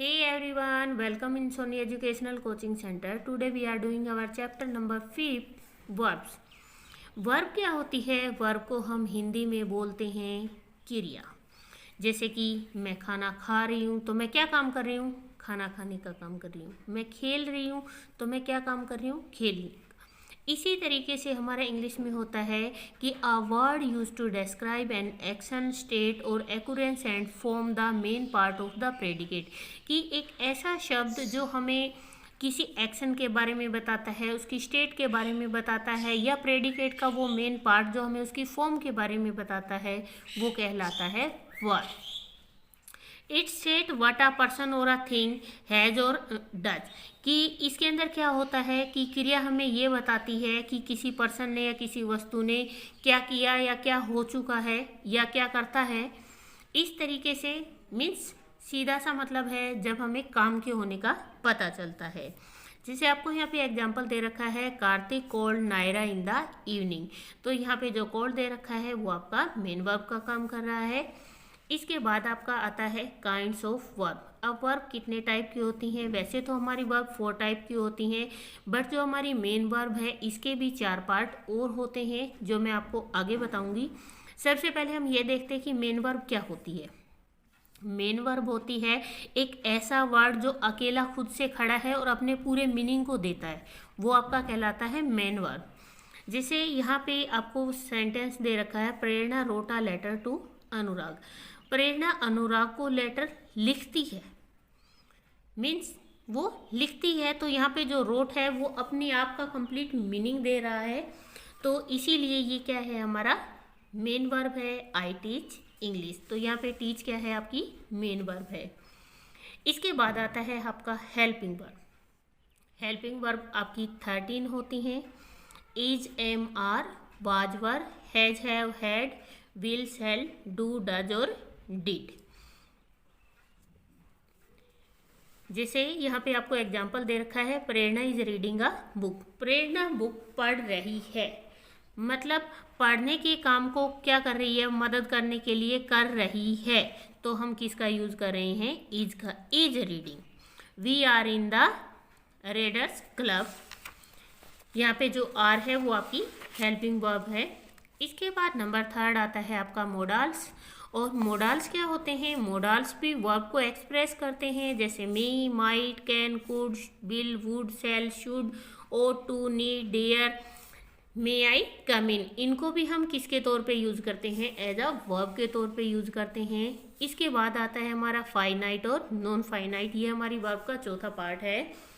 Hey everyone, welcome in Sony Educational Coaching Center. Today we are doing our chapter number 5 verbs. Verb क्या होती है? Verb को हम हिंदी में बोलते हैं क्रिया। जैसे कि मैं खाना खा रही हूँ तो मैं क्या काम कर रही हूँ? खाना खाने का काम कर रही हूँ। मैं खेल रही हूँ तो मैं क्या काम कर रही हूँ? खेलने। इसी तरीके से हमारा इंग्लिश में होता है कि a word use to describe an action state और occurrence and form the main part of the predicate, कि एक ऐसा शब्द जो हमें किसी एक्शन के बारे में बताता है, उसकी स्टेट के बारे में बताता है, या प्रेडिकेट का वो मेन पार्ट जो हमें उसकी फॉर्म के बारे में बताता है, वो कहलाता है word. It's set what a person और अ थिंग हैज और डज, कि इसके अंदर क्या होता है कि क्रिया हमें ये बताती है कि किसी पर्सन ने या किसी वस्तु ने क्या किया या क्या हो चुका है या क्या करता है। इस तरीके से मीन्स सीधा सा मतलब है जब हमें काम के होने का पता चलता है। जैसे आपको यहाँ पे एग्जाम्पल दे रखा है, Kartik called Naira in the evening. तो यहाँ पे जो कॉल्ड दे रखा है वो आपका मेन वर्ब का काम कर रहा है। इसके बाद आपका आता है काइंड्स ऑफ वर्ब। अब वर्ब कितने टाइप की होती हैं? वैसे तो हमारी वर्ब 4 टाइप की होती हैं, बट जो हमारी मेन वर्ब है इसके भी 4 पार्ट और होते हैं जो मैं आपको आगे बताऊंगी। सबसे पहले हम ये देखते हैं कि मेन वर्ब क्या होती है। मेन वर्ब होती है एक ऐसा वर्ड जो अकेला खुद से खड़ा है और अपने पूरे मीनिंग को देता है, वो आपका कहलाता है मेन वर्ब। जैसे यहाँ पे आपको सेंटेंस दे रखा है, प्रेरणा रोट अ लेटर टू अनुराग। प्रेरणा अनुराग को लेटर लिखती है, मीन्स वो लिखती है, तो यहाँ पे जो रोट है वो अपने आप का कंप्लीट मीनिंग दे रहा है, तो इसीलिए ये क्या है हमारा मेन वर्ब है। आई टीच इंग्लिश, तो यहाँ पे टीच क्या है आपकी मेन वर्ब है। इसके बाद आता है आपका हेल्पिंग वर्ब। हेल्पिंग वर्ब आपकी 13 होती हैं। Is, am, are, was, were, has, have, had, will, shall, do, does और डिड। जैसे यहाँ पे आपको एग्जाम्पल दे रखा है, Prerna is reading a book. Prerna book पढ़ रही है, मतलब पढ़ने के काम को क्या कर रही है? मदद करने के लिए कर रही है। तो हम किसका यूज कर रहे हैं? इज का। Is reading. We are in the readers club. यहाँ पे जो आर है वो आपकी हेल्पिंग वर्ब है। इसके बाद नंबर 3 आता है आपका मोडाल्स। और मोडाल्स क्या होते हैं? मोडाल्स भी वर्ब को एक्सप्रेस करते हैं, जैसे may, might, can, could, will, would, shall, should, ought to, need, dare, may I come in. इनको भी हम किसके तौर पे यूज करते हैं? एज अ वर्ब के तौर पे यूज करते हैं। इसके बाद आता है हमारा फाइनाइट और नॉन फाइनाइट। ये हमारी वर्ब का चौथा पार्ट है।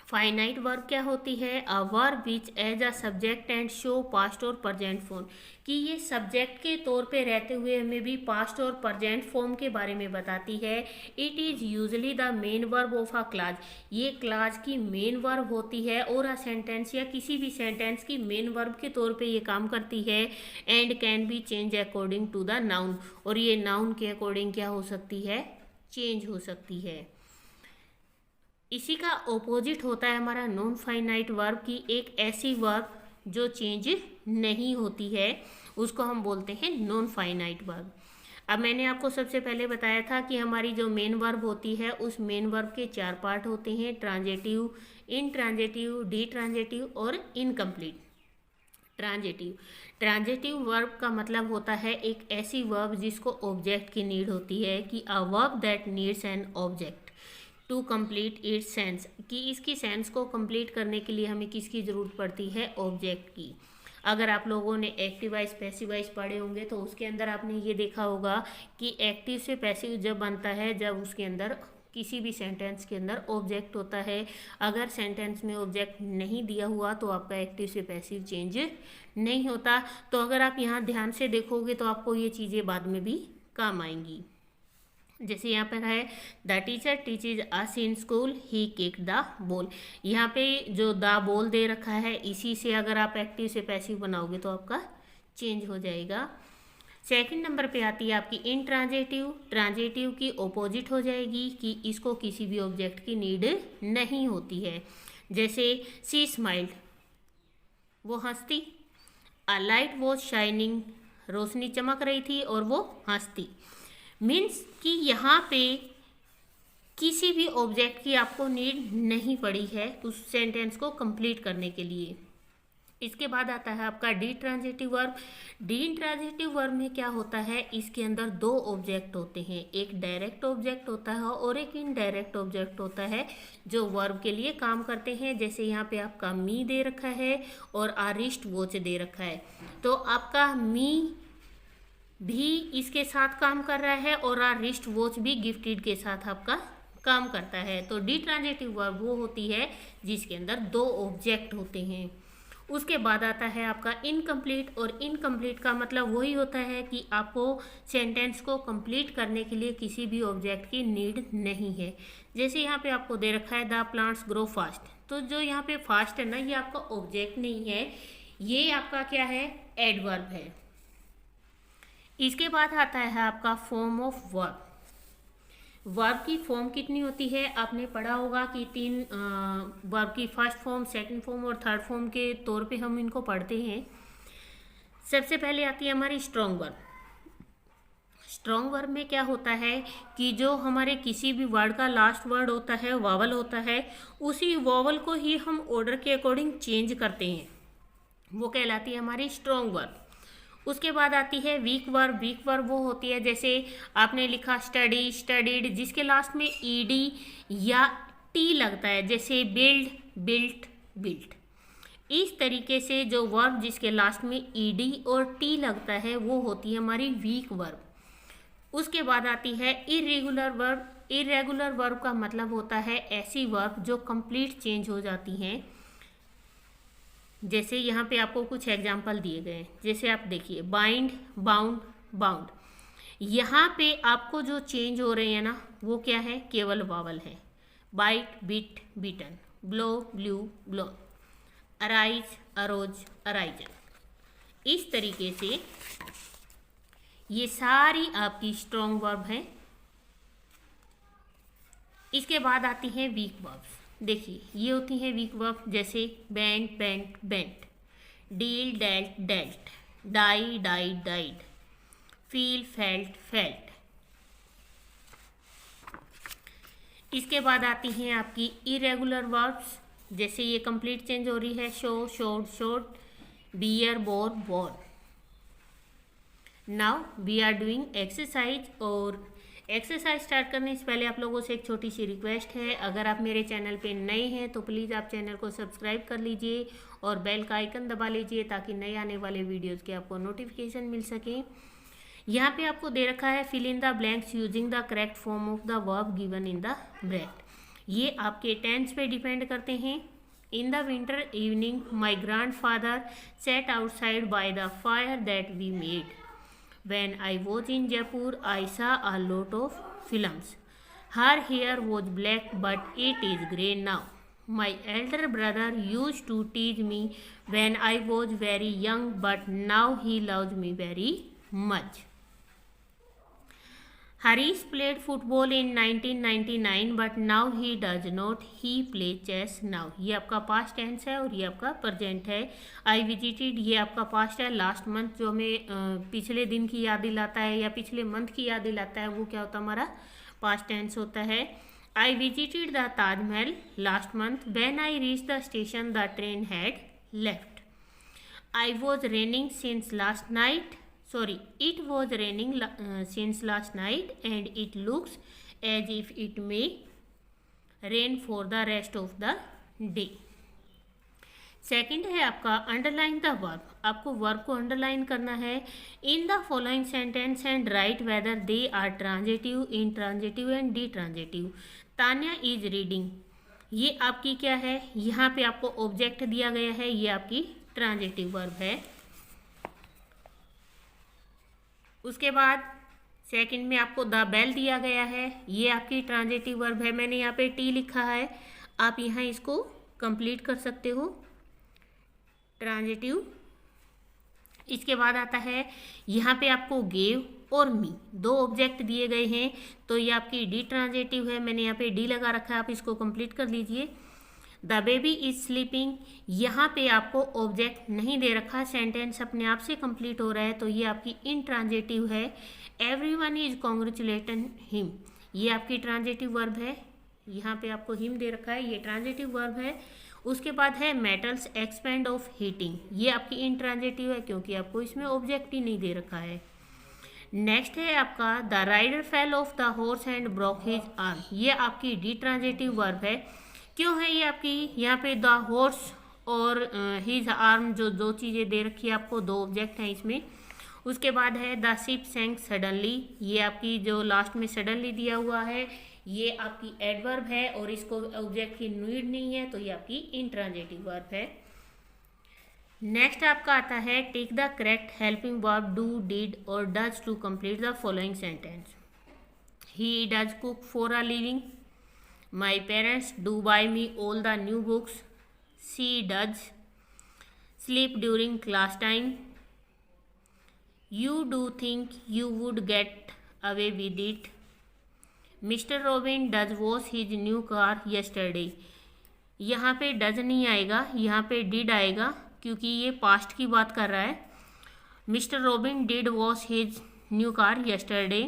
फाइनाइट वर्ब क्या होती है? A verb which as a subject and show past और प्रेजेंट फॉर्म, कि ये सब्जेक्ट के तौर पे रहते हुए हमें भी पास्ट और प्रेजेंट फॉर्म के बारे में बताती है। It is usually the main verb of a class. ये क्लास की मेन वर्ब होती है और अ सेंटेंस या किसी भी सेंटेंस की मेन वर्ब के तौर पे ये काम करती है। And can be change according to the noun, और ये नाउन के अकॉर्डिंग क्या हो सकती है? चेंज हो सकती है। इसी का ऑपोजिट होता है हमारा नॉन फाइनाइट वर्ब की, एक ऐसी वर्ब जो चेंज नहीं होती है, उसको हम बोलते हैं नॉन फाइनाइट वर्ब। अब मैंने आपको सबसे पहले बताया था कि हमारी जो मेन वर्ब होती है उस मेन वर्ब के 4 पार्ट होते हैं, ट्रांजेटिव, इनट्रांजेटिव, डी ट्रांजेटिव और इनकम्प्लीट। ट्रांजेटिव। ट्रांजेटिव वर्ब का मतलब होता है एक ऐसी वर्ब जिसको ऑब्जेक्ट की नीड होती है, कि a verb that needs an object to complete its sense, कि इसकी सेंस को कंप्लीट करने के लिए हमें किसकी ज़रूरत पड़ती है? ऑब्जेक्ट की। अगर आप लोगों ने एक्टिव वाइज पैसिव वाइज पढ़े होंगे तो उसके अंदर आपने ये देखा होगा कि एक्टिव से पैसिव जब बनता है जब उसके अंदर किसी भी सेंटेंस के अंदर ऑब्जेक्ट होता है। अगर सेंटेंस में ऑब्जेक्ट नहीं दिया हुआ तो आपका एक्टिव से पैसिव चेंज नहीं होता। तो अगर आप यहाँ ध्यान से देखोगे तो आपको ये चीज़ें बाद में भी काम आएंगी। जैसे यहाँ पर है, the teacher teaches us in school, he kick the ball. यहाँ पे जो द बॉल दे रखा है, इसी से अगर आप एक्टिव से पैसिव बनाओगे तो आपका चेंज हो जाएगा। सेकंड नंबर पे आती है आपकी इनट्रांजेटिव। ट्रांजेटिव की ऑपोजिट हो जाएगी, कि इसको किसी भी ऑब्जेक्ट की नीड नहीं होती है। जैसे सी स्माइल्ड, वो हंसती। अ लाइट वॉज शाइनिंग, रोशनी चमक रही थी और वो हंसती। मीन्स कि यहाँ पे किसी भी ऑब्जेक्ट की आपको नीड नहीं पड़ी है उस सेंटेंस को कंप्लीट करने के लिए। इसके बाद आता है आपका D transitive verb. D transitive verb में क्या होता है, इसके अंदर दो ऑब्जेक्ट होते हैं, एक डायरेक्ट ऑब्जेक्ट होता है और एक इनडायरेक्ट ऑब्जेक्ट होता है जो वर्ब के लिए काम करते हैं। जैसे यहाँ पे आपका मी दे रखा है और आरिस्ट वॉच दे रखा है, तो आपका मी भी इसके साथ काम कर रहा है और आरिस्ट वॉच भी गिफ्टेड के साथ आपका काम करता है। तो डी ट्रांजिटिव वर्ब वो होती है जिसके अंदर दो ऑब्जेक्ट होते हैं। उसके बाद आता है आपका इनकम्प्लीट, और इनकम्प्लीट का मतलब वही होता है कि आपको सेंटेंस को कंप्लीट करने के लिए किसी भी ऑब्जेक्ट की नीड नहीं है। जैसे यहाँ पे आपको दे रखा है द प्लांट्स ग्रो फास्ट, तो जो यहाँ पे फास्ट है ना, ये आपका ऑब्जेक्ट नहीं है, ये आपका क्या है, एडवर्ब है। इसके बाद आता है आपका फॉर्म ऑफ वर्ब। वर्ब की फॉर्म कितनी होती है, आपने पढ़ा होगा कि तीन वर्ब की फर्स्ट फॉर्म, सेकंड फॉर्म और थर्ड फॉर्म के तौर पे हम इनको पढ़ते हैं। सबसे पहले आती है हमारी स्ट्रॉन्ग वर्ब। स्ट्रॉन्ग वर्ब में क्या होता है कि जो हमारे किसी भी वर्ड का लास्ट वर्ड होता है, वावल होता है, उसी वावल को ही हम ऑर्डर के अकॉर्डिंग चेंज करते हैं, वो कहलाती है हमारी स्ट्रॉन्ग वर्ब। उसके बाद आती है वीक वर्ब। वीक वर्ब वो होती है जैसे आपने लिखा स्टडी, स्टडीड, जिसके लास्ट में ईडी या टी लगता है, जैसे बिल्ड, बिल्ट, बिल्ट। इस तरीके से जो वर्ब जिसके लास्ट में ईडी और टी लगता है वो होती है हमारी वीक वर्ब। उसके बाद आती है इरेगुलर वर्ब। इरेगुलर वर्ब का मतलब होता है ऐसी वर्ब जो कंप्लीट चेंज हो जाती हैं। जैसे यहाँ पे आपको कुछ एग्जाम्पल दिए गए हैं, जैसे आप देखिए बाइंड, बाउंड, बाउंड। यहाँ पे आपको जो चेंज हो रहे हैं ना, वो क्या है, केवल वावल है। Bite, bit, beaten, blow, blew, blow, arise, arose, arisen. इस तरीके से ये सारी आपकी स्ट्रॉन्ग वर्ब हैं। इसके बाद आती हैं वीक वर्ब्स। देखिए ये होती हैं वीक वर्ब, जैसे bent, bent, bent, deal, dealt, dealt, die, died, died, feel, felt, felt. इसके बाद आती हैं आपकी इरेगुलर वर्ब्स, जैसे ये कंप्लीट चेंज हो रही है, show, showed, showed, bear, bore, bore. Now we are doing exercise, और एक्सरसाइज स्टार्ट करने से पहले आप लोगों से एक छोटी सी रिक्वेस्ट है, अगर आप मेरे चैनल पे नए हैं तो प्लीज़ आप चैनल को सब्सक्राइब कर लीजिए और बेल का आइकन दबा लीजिए ताकि नए आने वाले वीडियोस के आपको नोटिफिकेशन मिल सके। यहाँ पे आपको दे रखा है fill in the blanks using the correct form of the verb given in the bracket. ये आपके टेंस पे डिपेंड करते हैं। In the winter evening my grandfather sat outside by the fire that we made. When I was in Jaipur, I saw a lot of films. Her hair was black, but it is grey now. My elder brother used to tease me when I was very young, but now he loves me very much. Harish played football in 1999, but now he does not. He plays chess now. ये आपका past tense है और ये आपका present है। I visited, ये आपका past है। लास्ट मंथ जो हमें पिछले दिन की याद दिलाता है या पिछले मंथ की याद दिलाता है, वो क्या होता है, हमारा पास्ट टेंस होता है। I visited the Taj Mahal last month. When I reach the station the train had left. I was raining since last night, it was raining since last night and it looks as if it may rain for the rest of the day. Second है आपका underline the verb. आपको verb को underline करना है। In the following sentence and write whether they are transitive, intransitive and ditransitive. Tanya is reading, ये आपकी क्या है, यहाँ पे आपको ऑब्जेक्ट दिया गया है, ये आपकी ट्रांजिटिव वर्ब है। उसके बाद सेकंड में आपको द बेल दिया गया है, ये आपकी ट्रांजिटिव वर्ब है। मैंने यहाँ पे टी लिखा है, आप यहाँ इसको कंप्लीट कर सकते हो, ट्रांजिटिव। इसके बाद आता है यहाँ पे आपको गेव और मी, दो ऑब्जेक्ट दिए गए हैं, तो ये आपकी डी ट्रांजिटिव है। मैंने यहाँ पे डी लगा रखा है, आप इसको कंप्लीट कर लीजिए। द बेबी इज स्लीपिंग, यहाँ पे आपको ऑब्जेक्ट नहीं दे रखा, सेंटेंस अपने आप से कंप्लीट हो रहा है, तो ये आपकी इंट्रांजिटिव है। एवरीवन इज कॉन्ग्रेचुलेटिंग हिम, ये आपकी ट्रांजिटिव वर्ब है। यहाँ पे आपको हिम दे रखा है, ये ट्रांजिटिव वर्ब है। उसके बाद है मेटल्स एक्सपेंड ऑफ हीटिंग, ये आपकी इंट्रांजिटिव है क्योंकि आपको इसमें ऑब्जेक्ट ही नहीं दे रखा है। नेक्स्ट है आपका the rider fell off the horse and broke his arm, ये आपकी डी ट्रांजिटिव वर्ब है। क्यों है ये आपकी, यहाँ पे द हॉर्स और हिज आर्म जो दो चीज़ें दे रखी है आपको, दो ऑब्जेक्ट हैं इसमें। उसके बाद है द शिप सैंक सडनली, ये आपकी जो लास्ट में सडनली दिया हुआ है ये आपकी एडवर्ब है और इसको ऑब्जेक्ट की नीड नहीं है, तो ये आपकी इंट्रांजिटिव वर्ब है। नेक्स्ट आपका आता है take the correct helping verb do, did और does to complete the following sentence. He does cook for a living, my parents do buy me all the new books, she does sleep during class time, you do think you would get away with it, mister Robin does wash his new car yesterday. यहाँ पे does नहीं आएगा, यहाँ पे did आएगा क्योंकि ये past की बात कर रहा है। Mister robin did wash his new car yesterday,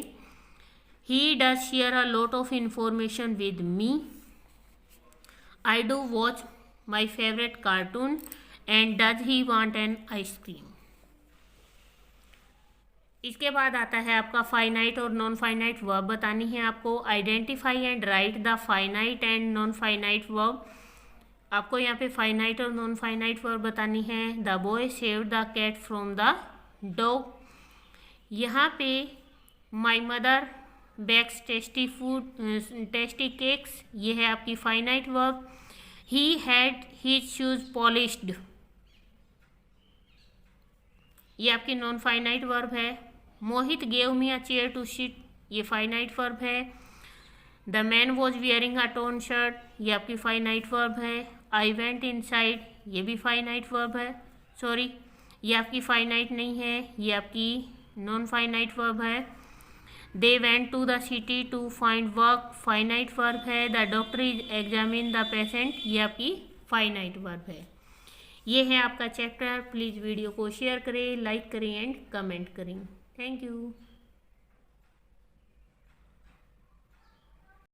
he does share a lot of information with me, I do watch my favourite cartoon and does he want an ice cream. इसके बाद आता है आपका फाइनाइट और नॉन फाइनाइट वर्ब बतानी है आपको। Identify and right the finite and non finite verb. आपको यहाँ पे फाइनाइट और नॉन फाइनाइट वर्ब बतानी है। The boy saved the cat from the dog, यहाँ पे my mother bakes tasty food tasty cakes, ये है आपकी finite verb. He had his shoes polished, ये आपकी नॉन फाइनाइट वर्ब है। Mohit gave me a chair to sit, ये finite verb है। The man was wearing a torn shirt, ये आपकी फाइनाइट वर्ब है। आई वेंट इनसाइड, ये भी फाइनाइट वर्ब है। सॉरी, ये आपकी फाइनाइट नहीं है, ये आपकी नॉन फाइनाइट वर्ब है। They went to the city to find work, finite verb है। The doctor is examine the patient, ये आपकी फाइनाइट वर्ब है। ये है आपका चैप्टर। प्लीज़ वीडियो को शेयर करें, लाइक करें एंड कमेंट करें। Thank you.